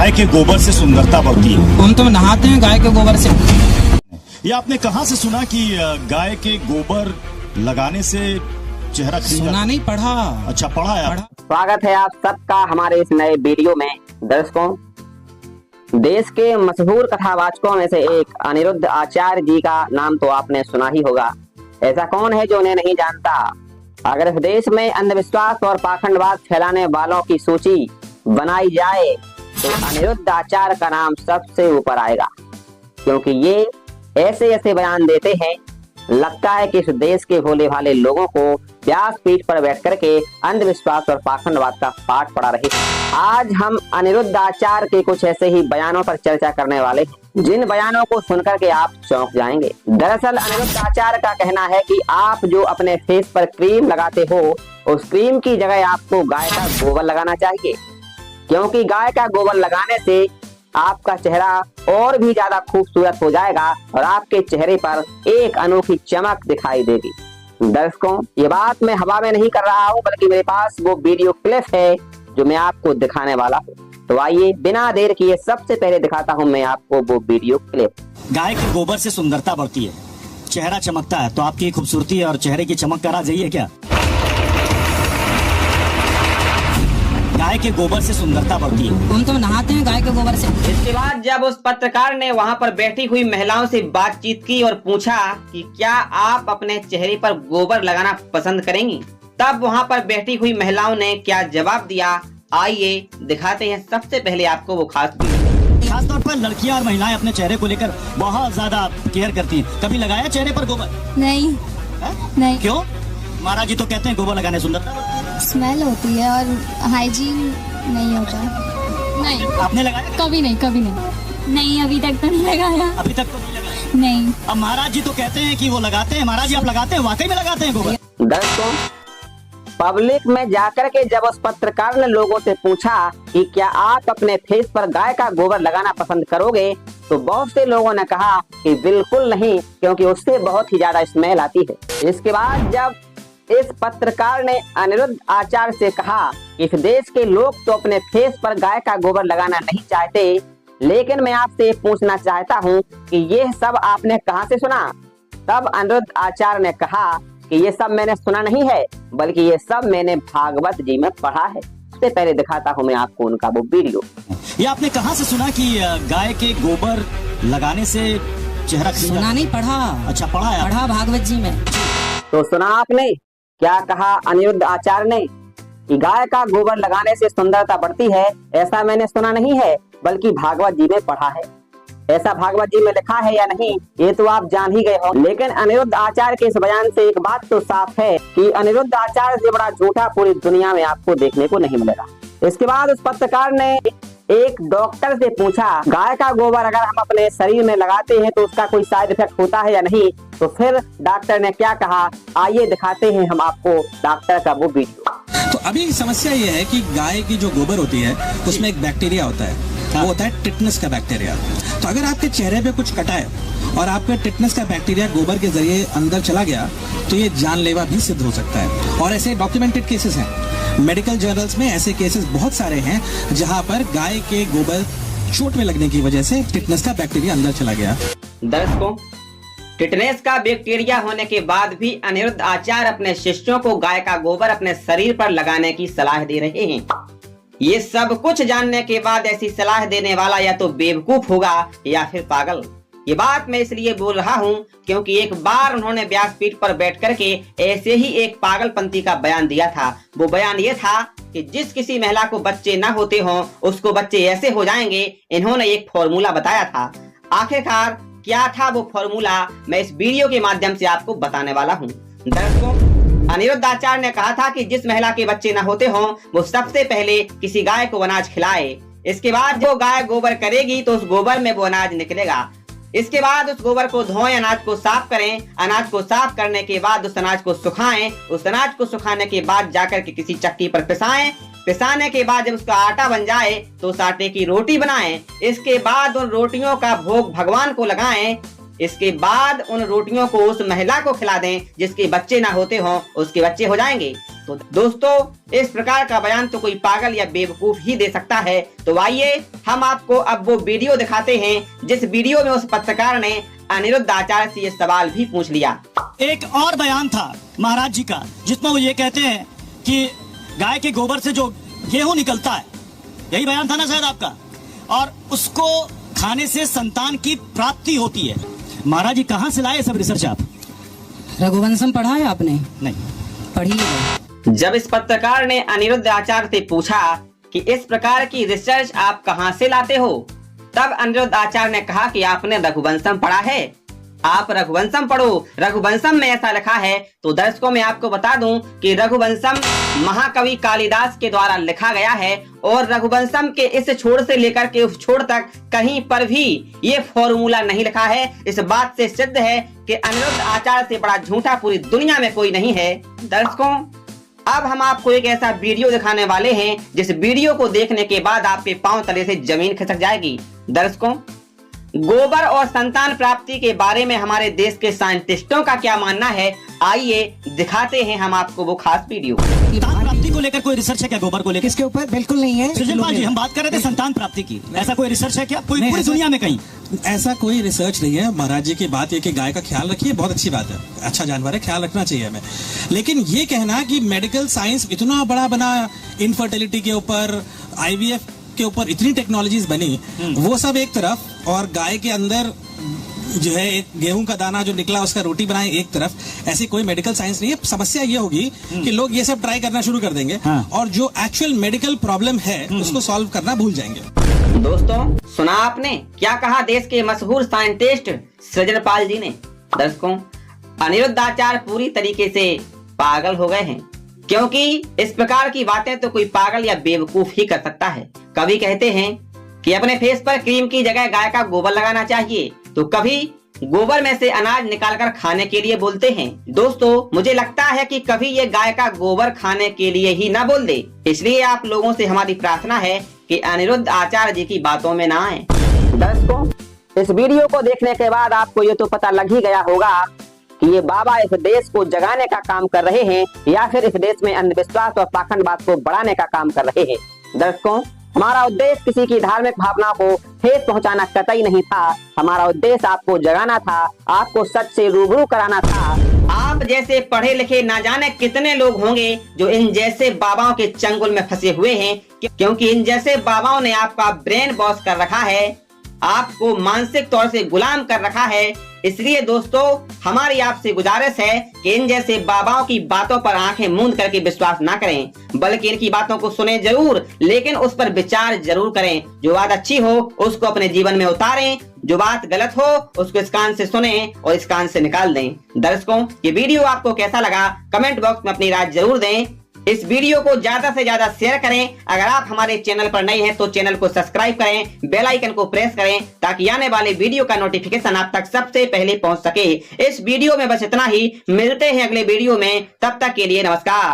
गाय के गोबर से सुंदरता बढ़ती है। हम तो नहाते हैं गाय के गोबर से। ये आपने कहाँ से सुना कि गाय के गोबर लगाने से चेहरा खिल सुना जाता? नहीं, पढ़ा। अच्छा, पढ़ा है आप? स्वागत है आप सबका हमारे इस नए वीडियो में। दर्शकों, देश के मशहूर कथावाचकों में से एक अनिरुद्ध आचार्य जी का नाम तो आपने सुना ही होगा। ऐसा कौन है जो उन्हें नहीं जानता। अगर इस देश में अंधविश्वास और पाखंडवाद फैलाने वालों की सूची बनाई जाए तो अनिरुद्ध आचार्य का नाम सबसे ऊपर आएगा, क्योंकि ये ऐसे ऐसे बयान देते हैं, लगता है कि इस देश के भोले भाले लोगों को व्यासपीठ पर बैठ करके अंधविश्वास और पाखंडवाद का पाठ पढ़ा रहे। आज हम अनिरुद्ध आचार्य के कुछ ऐसे ही बयानों पर चर्चा करने वाले हैं, जिन बयानों को सुनकर के आप चौंक जाएंगे। दरअसल अनिरुद्ध आचार्य का कहना है कि आप जो अपने फेस पर क्रीम लगाते हो, उस क्रीम की जगह आपको गाय का गोबर लगाना चाहिए, क्योंकि गाय का गोबर लगाने से आपका चेहरा और भी ज्यादा खूबसूरत हो जाएगा और आपके चेहरे पर एक अनोखी चमक दिखाई देगी। दर्शकों, ये बात मैं हवा में नहीं कर रहा हूँ, बल्कि मेरे पास वो वीडियो क्लिप है जो मैं आपको दिखाने वाला हूँ। तो आइए बिना देर किए सबसे पहले दिखाता हूँ मैं आपको वो वीडियो क्लिप। गाय के गोबर से सुंदरता बढ़ती है, चेहरा चमकता है, तो आपकी खूबसूरती और चेहरे की चमक का राज यही है क्या? गाय के गोबर से सुंदरता बढ़ती है। हम तो नहाते हैं गाय के गोबर से। इसके बाद जब उस पत्रकार ने वहां पर बैठी हुई महिलाओं से बातचीत की और पूछा कि क्या आप अपने चेहरे पर गोबर लगाना पसंद करेंगी, तब वहां पर बैठी हुई महिलाओं ने क्या जवाब दिया, आइए दिखाते हैं सबसे पहले आपको वो खासतौर पर लड़कियां और महिलाएं अपने चेहरे को लेकर बहुत ज्यादा केयर करती हैं। कभी लगाया चेहरे पर गोबर? नहीं है? नहीं। क्यों? महाराज जी तो कहते हैं गोबर लगाने सुंदरता बढ़ती है। स्मेल होती है और हाइजीन नहीं होता। नहीं, आपने लगाया? कभी नहीं, कभी नहीं। नहीं, अभी तक तो नहीं लगाया। अभी तक तो नहीं लगाया। नहीं। अब महाराज जी तो कहते हैं कि वो लगाते हैं। महाराज जी आप लगाते हैं? वाकई में लगाते हैं गोबर? दर्शकों, पब्लिक में जाकर के जब उस पत्रकार ने लोगों से पूछा कि क्या आप अपने फेस पर गाय का गोबर लगाना पसंद करोगे, तो बहुत से लोगों ने कहा कि बिल्कुल नहीं, क्योंकि उससे बहुत ही ज्यादा स्मेल आती है। इसके बाद जब इस पत्रकार ने अनिरुद्ध आचार्य से कहा कि इस देश के लोग तो अपने फेस पर गाय का गोबर लगाना नहीं चाहते, लेकिन मैं आपसे पूछना चाहता हूं कि ये सब आपने कहां से सुना। तब अनिरुद्ध आचार्य ने कहा कि ये सब मैंने सुना नहीं है, बल्कि ये सब मैंने भागवत जी में पढ़ा है। सबसे पहले दिखाता हूं मैं आपको उनका वो वीडियो। ये आपने कहां से सुना कि गाय के गोबर लगाने से चेहरा खिल सुना जाता? नहीं, पढ़ा। अच्छा, पढ़ा है? पढ़ा भागवत जी में। तो सुना आपने क्या कहा अनिरुद्ध आचार्य ने कि गाय का गोबर लगाने से सुंदरता बढ़ती है। ऐसा मैंने सुना नहीं है, बल्कि भागवत जी में पढ़ा है। ऐसा भागवत जी में लिखा है या नहीं, ये तो आप जान ही गए हो। लेकिन अनिरुद्ध आचार्य के इस बयान से एक बात तो साफ है कि अनिरुद्ध आचार्य से बड़ा झूठा पूरी दुनिया में आपको देखने को नहीं मिलेगा। इसके बाद उस पत्रकार ने एक डॉक्टर से पूछा, गाय का गोबर अगर हम अपने शरीर में लगाते हैं तो उसका कोई साइड इफेक्ट होता है या नहीं। तो फिर डॉक्टर ने क्या कहा, आइए दिखाते हैं हम आपको डॉक्टर का वो वीडियो। तो अभी समस्या ये है कि गाय की जो गोबर होती है उसमें एक बैक्टीरिया होता है, वो होता है टिटनस का बैक्टीरिया। तो अगर आपके चेहरे पे कुछ कटा है और आपके टिटनस का बैक्टीरिया गोबर के जरिए अंदर चला गया, तो ये जानलेवा भी सिद्ध हो सकता है। और ऐसे डॉक्यूमेंटेड केसेस हैं, मेडिकल जर्नल्स में ऐसे केसेस बहुत सारे हैं जहां पर गाय के गोबर चोट में लगने की वजह से टिटनस का बैक्टीरिया अंदर चला गया। दर्शकों, टिटनेस का बैक्टीरिया होने के बाद भी अनिरुद्ध आचार्य अपने शिष्यों को गाय का गोबर अपने शरीर पर लगाने की सलाह दे रहे हैं। ये सब कुछ जानने के बाद ऐसी सलाह देने वाला या तो बेवकूफ होगा या फिर पागल। ये बात मैं इसलिए बोल रहा हूँ क्योंकि एक बार उन्होंने व्यासपीठ पर बैठ करके ऐसे ही एक पागलपंती का बयान दिया था। वो बयान ये था कि जिस किसी महिला को बच्चे न होते हों उसको बच्चे ऐसे हो जाएंगे। इन्होंने एक फॉर्मूला बताया था। आखिरकार क्या था वो फॉर्मूला, मैं इस वीडियो के माध्यम से आपको बताने वाला हूँ। दर्शकों, अनिरुद्ध आचार्य ने कहा था कि जिस महिला के बच्चे न होते हों वो सबसे पहले किसी गाय को अनाज खिलाए। इसके बाद जो गाय गोबर करेगी तो उस गोबर में वो अनाज निकलेगा। इसके बाद उस गोबर को धोएं, अनाज को साफ करें। अनाज को साफ करने के बाद उस अनाज को सुखाएं। उस अनाज को सुखाने के बाद जाकर के किसी चक्की पर पिसाएं। पिसाने के बाद जब उसका आटा बन जाए तो उस आटे की रोटी बनाएं। इसके बाद उन रोटियों का भोग भगवान को लगाएं। इसके बाद उन रोटियों को उस महिला को खिला दें जिसके बच्चे ना होते हों, उसके बच्चे हो जाएंगे। तो दोस्तों इस प्रकार का बयान तो कोई पागल या बेवकूफ ही दे सकता है। तो आइए हम आपको अब वो वीडियो दिखाते हैं जिस वीडियो में उस पत्रकार ने अनिरुद्ध आचार्य से ये सवाल भी पूछ लिया। एक और बयान था महाराज जी का जिसमें वो ये कहते हैं कि गाय के गोबर से जो गेहूं निकलता है, यही बयान था ना शायद आपका, और उसको खाने से संतान की प्राप्ति होती है। महाराज जी कहाँ से लाए सब रिसर्च आप? रघुवंशम पढ़ा है आपने? नहीं पढ़ी है। जब इस पत्रकार ने अनिरुद्ध आचार्य से पूछा कि इस प्रकार की रिसर्च आप कहां से लाते हो, तब अनिरुद्ध आचार्य ने कहा कि आपने रघुवंशम पढ़ा है, आप रघुवंशम पढ़ो, रघुवंशम में ऐसा लिखा है। तो दर्शकों मैं आपको बता दूं कि रघुवंशम महाकवि कालिदास के द्वारा लिखा गया है और रघुवंशम के इस छोर से लेकर के उस छोर तक कहीं पर भी ये फॉर्मूला नहीं लिखा है। इस बात से सिद्ध है कि अनिरुद्ध आचार्य से बड़ा झूठा पूरी दुनिया में कोई नहीं है। दर्शकों अब हम आपको एक ऐसा वीडियो दिखाने वाले हैं जिस वीडियो को देखने के बाद आपके पांव तले से जमीन खिसक जाएगी। दर्शकों गोबर और संतान प्राप्ति के बारे में हमारे देश के साइंटिस्टों का क्या मानना है, आइए दिखाते हैं हम आपको वो खास वीडियो। संतान प्राप्ति को लेकर कोई रिसर्च है क्या? गोबर को लेकर इसके ऊपर बिल्कुल नहीं है। सृजनपाल जी हम बात कर रहे थे संतान प्राप्ति की, ऐसा कोई रिसर्च है क्या कोई पूरी दुनिया में कहीं? ऐसा कोई रिसर्च नहीं है। महाराज जी की बात ये कि गाय का ख्याल रखिए, बहुत अच्छी बात है, अच्छा जानवर है, ख्याल रखना चाहिए हमें। लेकिन ये कहना कि मेडिकल साइंस इतना बड़ा बना, इनफर्टिलिटी के ऊपर, आईवीएफ के ऊपर इतनी टेक्नोलॉजीज बनी, वो सब एक तरफ, और गाय के अंदर जो है एक गेहूं का दाना जो निकला उसका रोटी बनाए एक तरफ, ऐसी कोई मेडिकल साइंस नहीं है। समस्या ये होगी कि लोग ये सब ट्राई करना शुरू कर देंगे और जो एक्चुअल मेडिकल प्रॉब्लम है उसको सॉल्व करना भूल जाएंगे। दोस्तों सुना आपने क्या कहा देश के मशहूर साइंटिस्ट सृजनपाल जी ने? दर्शकों अनिरुद्ध आचार्य पूरी तरीके से पागल हो गए हैं, क्योंकि इस प्रकार की बातें तो कोई पागल या बेवकूफ ही कर सकता है। कभी कहते हैं कि अपने फेस पर क्रीम की जगह गाय का गोबर लगाना चाहिए, तो कभी गोबर में से अनाज निकालकर खाने के लिए बोलते हैं। दोस्तों मुझे लगता है कि कभी ये गाय का गोबर खाने के लिए ही ना बोल दे। इसलिए आप लोगों से हमारी प्रार्थना है कि अनिरुद्ध आचार्य जी की बातों में ना आए। दर्शकों इस वीडियो को देखने के बाद आपको ये तो पता लग ही गया होगा कि ये बाबा इस देश को जगाने का काम कर रहे हैं या फिर इस देश में अंधविश्वास और पाखंडवाद को बढ़ाने का काम कर रहे हैं। दर्शकों हमारा उद्देश्य किसी की धार्मिक भावनाओं को ठेस पहुंचाना कतई नहीं था। हमारा उद्देश्य आपको जगाना था, आपको सच से रूबरू कराना था। आप जैसे पढ़े लिखे ना जाने कितने लोग होंगे जो इन जैसे बाबाओं के चंगुल में फंसे हुए हैं, क्योंकि इन जैसे बाबाओं ने आपका ब्रेन वॉश कर रखा है, आपको मानसिक तौर से गुलाम कर रखा है। इसलिए दोस्तों हमारी आपसे गुजारिश है कि इन जैसे बाबाओं की बातों पर आंखें मूंद करके विश्वास ना करें, बल्कि इनकी बातों को सुने जरूर, लेकिन उस पर विचार जरूर करें। जो बात अच्छी हो उसको अपने जीवन में उतारें, जो बात गलत हो उसको इस कान से सुने और इस कान से निकाल दें। दर्शकों ये वीडियो आपको कैसा लगा कमेंट बॉक्स में अपनी राय जरूर दें। इस वीडियो को ज्यादा से ज्यादा शेयर करें। अगर आप हमारे चैनल पर नए हैं तो चैनल को सब्सक्राइब करें, बेल आइकन को प्रेस करें ताकि आने वाले वीडियो का नोटिफिकेशन आप तक सबसे पहले पहुंच सके। इस वीडियो में बस इतना ही, मिलते हैं अगले वीडियो में, तब तक के लिए नमस्कार।